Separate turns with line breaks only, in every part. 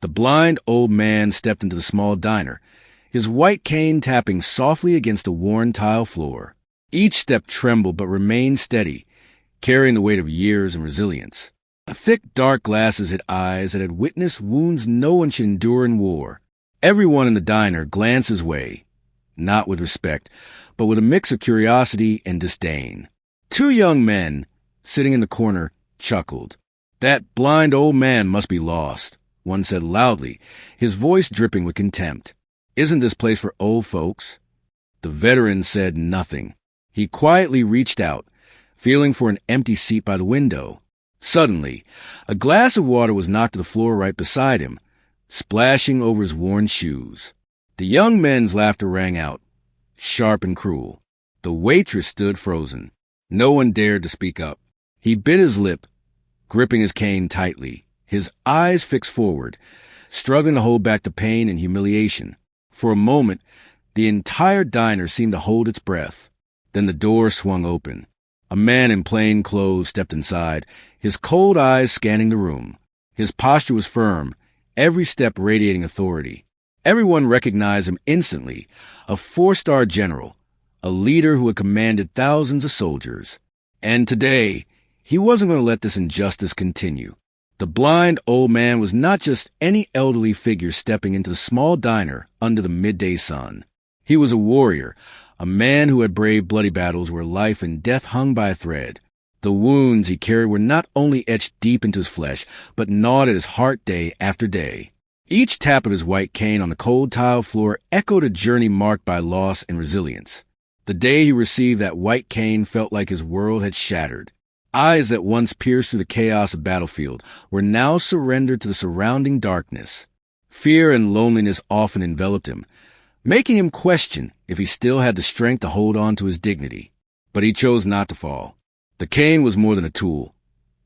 The blind old man stepped into the small diner, his white cane tapping softly against the worn tile floor. Each step trembled but remained steady, carrying the weight of years and resilience. Thick, dark glasses hid eyes that had witnessed wounds no one should endure in war. Everyone in the diner glanced his way, not with respect, but with a mix of curiosity and disdain. Two young men, sitting in the corner, chuckled. "That blind old man must be lost," one said loudly, his voice dripping with contempt. "Isn't this place for old folks?" The veteran said nothing. He quietly reached out, feeling for an empty seat by the window. Suddenly, a glass of water was knocked to the floor right beside him, splashing over his worn shoes. The young men's laughter rang out, sharp and cruel. The waitress stood frozen. No one dared to speak up. He bit his lip, gripping his cane tightly, his eyes fixed forward, struggling to hold back the pain and humiliation. For a moment, the entire diner seemed to hold its breath. Then the door swung open. A man in plain clothes stepped inside, his cold eyes scanning the room. His posture was firm, every step radiating authority. Everyone recognized him instantly, a 4-star general, a leader who had commanded thousands of soldiers. And today, he wasn't going to let this injustice continue. The blind old man was not just any elderly figure stepping into the small diner under the midday sun. He was a warrior, a man who had braved bloody battles where life and death hung by a thread. The wounds he carried were not only etched deep into his flesh, but gnawed at his heart day after day. Each tap of his white cane on the cold tile floor echoed a journey marked by loss and resilience. The day he received that white cane felt like his world had shattered. Eyes that once pierced through the chaos of battlefield were now surrendered to the surrounding darkness. Fear and loneliness often enveloped him, making him question if he still had the strength to hold on to his dignity. But he chose not to fall. The cane was more than a tool.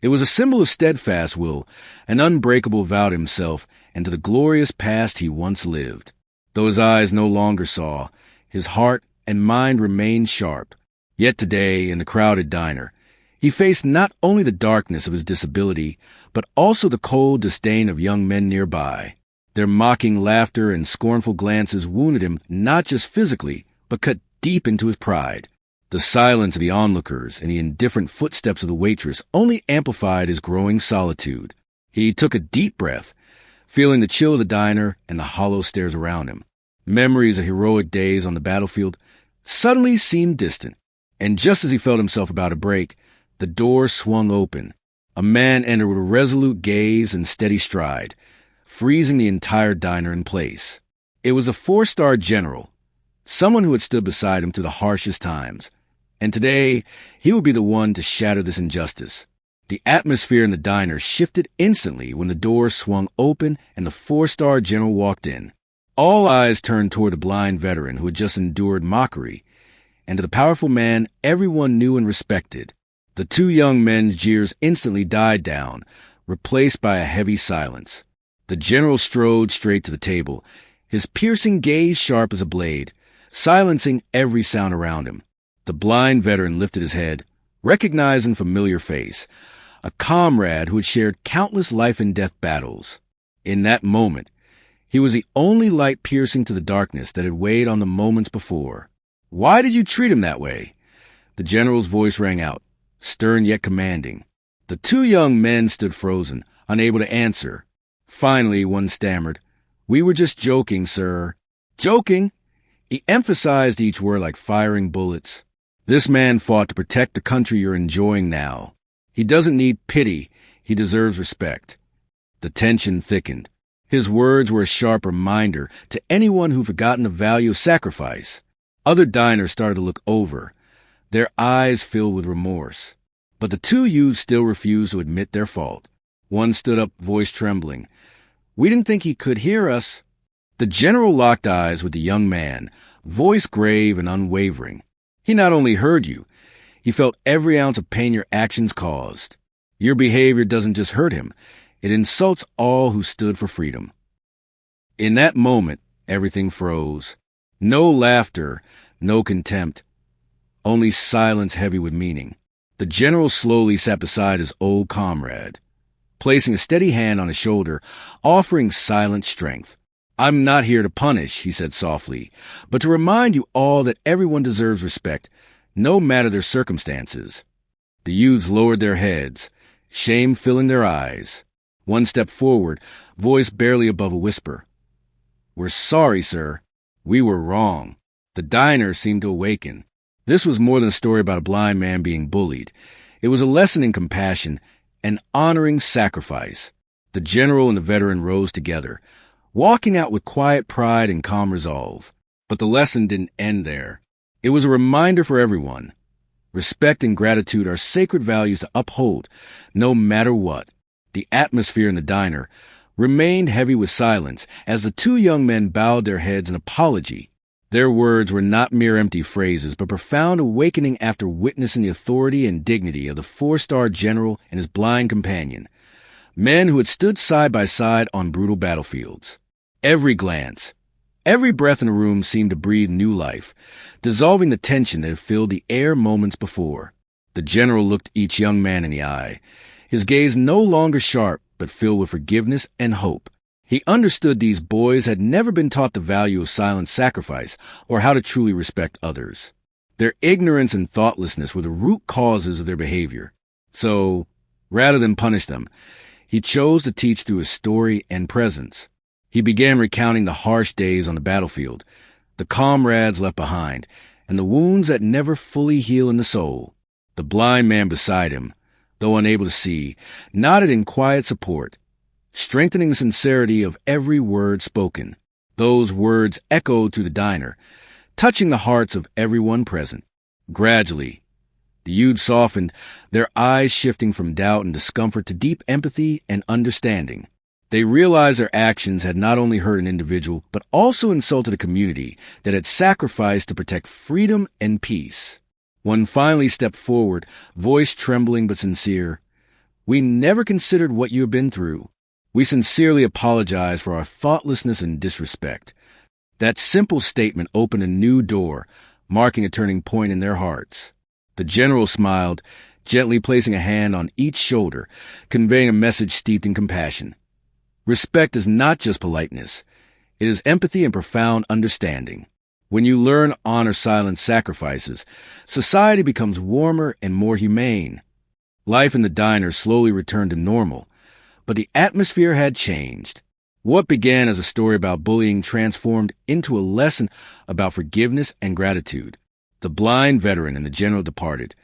It was a symbol of steadfast will, an unbreakable vow to himself and to the glorious past he once lived. Though his eyes no longer saw, his heart and mind remained sharp. Yet today, in the crowded diner, he faced not only the darkness of his disability, but also the cold disdain of young men nearby. Their mocking laughter and scornful glances wounded him not just physically, but cut deep into his pride. The silence of the onlookers and the indifferent footsteps of the waitress only amplified his growing solitude. He took a deep breath, feeling the chill of the diner and the hollow stares around him. Memories of heroic days on the battlefield suddenly seemed distant, and just as he felt himself about to break, the door swung open. A man entered with a resolute gaze and steady stride, freezing the entire diner in place. It was a 4-star general, someone who had stood beside him through the harshest times, and today he would be the one to shatter this injustice. The atmosphere in the diner shifted instantly when the door swung open and the 4-star general walked in. All eyes turned toward the blind veteran who had just endured mockery, and to the powerful man everyone knew and respected. The two young men's jeers instantly died down, replaced by a heavy silence. The general strode straight to the table, his piercing gaze sharp as a blade, silencing every sound around him. The blind veteran lifted his head, recognizing a familiar face, a comrade who had shared countless life-and-death battles. In that moment, he was the only light piercing to the darkness that had weighed on the moments before. "Why did you treat him that way?" The general's voice rang out, stern yet commanding. The two young men stood frozen, unable to answer. Finally, one stammered, "We were just joking, sir." "Joking?" He emphasized each word like firing bullets. "This man fought to protect the country you're enjoying now. He doesn't need pity, he deserves respect." The tension thickened. His words were a sharp reminder to anyone who'd forgotten the value of sacrifice. Other diners started to look over, their eyes filled with remorse. But the two youths still refused to admit their fault. One stood up, voice trembling. "We didn't think he could hear us." The general locked eyes with the young man, voice grave and unwavering. "He not only heard you, he felt every ounce of pain your actions caused. Your behavior doesn't just hurt him, it insults all who stood for freedom." In that moment, everything froze. No laughter, no contempt, only silence heavy with meaning. The general slowly sat beside his old comrade. placing a steady hand on his shoulder, offering silent strength. "I'm not here to punish," he said softly, "but to remind you all that everyone deserves respect, no matter their circumstances." The youths lowered their heads, shame filling their eyes. One stepped forward, voice barely above a whisper. "We're sorry, sir. We were wrong." The diner seemed to awaken. This was more than a story about a blind man being bullied. It was a lesson in compassion and honoring sacrifice. The general and the veteran rose together, walking out with quiet pride and calm resolve. But the lesson didn't end there. It was a reminder for everyone. Respect and gratitude are sacred values to uphold, no matter what. The atmosphere in the diner remained heavy with silence as the two young men bowed their heads in apology. Their words were not mere empty phrases, but profound awakening after witnessing the authority and dignity of the four-star general and his blind companion, men who had stood side by side on brutal battlefields. Every glance, every breath in the room seemed to breathe new life, dissolving the tension that had filled the air moments before. The general looked each young man in the eye, his gaze no longer sharp, but filled with forgiveness and hope. He understood these boys had never been taught the value of silent sacrifice or how to truly respect others. Their ignorance and thoughtlessness were the root causes of their behavior. So, rather than punish them, he chose to teach through his story and presence. He began recounting the harsh days on the battlefield, the comrades left behind, and the wounds that never fully heal in the soul. The blind man beside him, though unable to see, nodded in quiet support, strengthening the sincerity of every word spoken. Those words echoed through the diner, touching the hearts of everyone present. Gradually, the youths softened, their eyes shifting from doubt and discomfort to deep empathy and understanding. They realized their actions had not only hurt an individual, but also insulted a community that had sacrificed to protect freedom and peace. One finally stepped forward, voice trembling but sincere. "We never considered what you have been through. We sincerely apologize for our thoughtlessness and disrespect." That simple statement opened a new door, marking a turning point in their hearts. The general smiled, gently placing a hand on each shoulder, conveying a message steeped in compassion. Respect is not just politeness. It is empathy and profound understanding. When you learn to honor silent sacrifices, society becomes warmer and more humane. Life in the diner slowly returned to normal, but the atmosphere had changed. What began as a story about bullying transformed into a lesson about forgiveness and gratitude. The blind veteran and the general departed,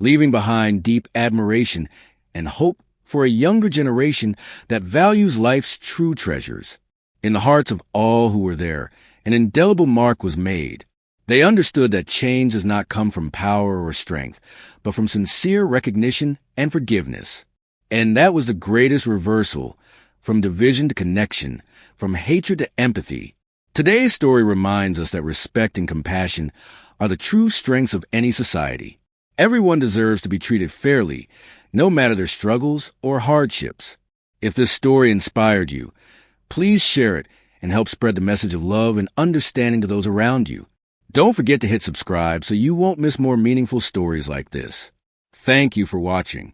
leaving behind deep admiration and hope for a younger generation that values life's true treasures. In the hearts of all who were there, an indelible mark was made. They understood that change does not come from power or strength, but from sincere recognition and forgiveness. And that was the greatest reversal, from division to connection, from hatred to empathy. Today's story reminds us that respect and compassion are the true strengths of any society. Everyone deserves to be treated fairly, no matter their struggles or hardships. If this story inspired you, please share it and help spread the message of love and understanding to those around you. Don't forget to hit subscribe so you won't miss more meaningful stories like this. Thank you for watching.